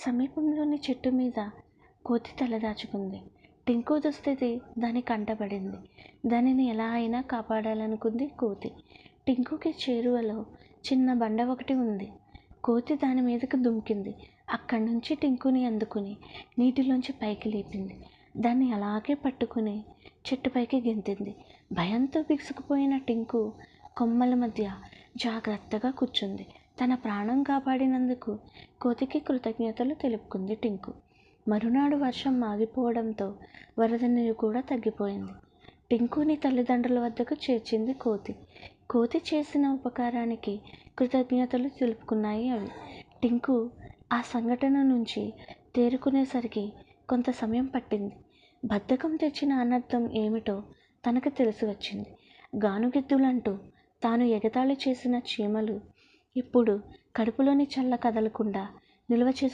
సమీపంలోని చెట్టు మీద కోతి తలదాచుకుంది. టింకు దుస్థితి దాని కంటపడింది. దానిని ఎలా అయినా కాపాడాలనుకుంది కోతి. టింకుకి చేరువలో చిన్న బండ ఒకటి ఉంది. కోతి దాని మీదకు దుమికింది. అక్కడి నుంచి టింకుని అందుకుని నీటిలోంచి పైకి లేపింది. దాన్ని అలాగే పట్టుకుని చెట్టుపైకి గెంతింది. భయంతో బిగుసుకుపోయిన టింకు కొమ్మల మధ్య జాగ్రత్తగా కూర్చుంది. తన ప్రాణం కాపాడినందుకు కోతికి కృతజ్ఞతలు తెలుపుకుంది టింకు. మరునాడు వర్షం ఆగిపోవడంతో వరద నీరు కూడా తగ్గిపోయింది. టింకుని తల్లిదండ్రుల వద్దకు చేర్చింది కోతి. కోతి చేసిన ఉపకారానికి కృతజ్ఞతలు తెలుపుకున్నాయి అవి. టింకు ఆ సంఘటన నుంచి తేరుకునేసరికి కొంత సమయం పట్టింది. బద్ధకం తెచ్చిన అనర్థం ఏమిటో తనకు తెలిసి వచ్చింది. గానుగెద్దులంటూ తాను ఎగతాళి చేసిన చీమలు ఇప్పుడు కడుపులోని చల్ల కదలకుండా నిల్వ చేసుకు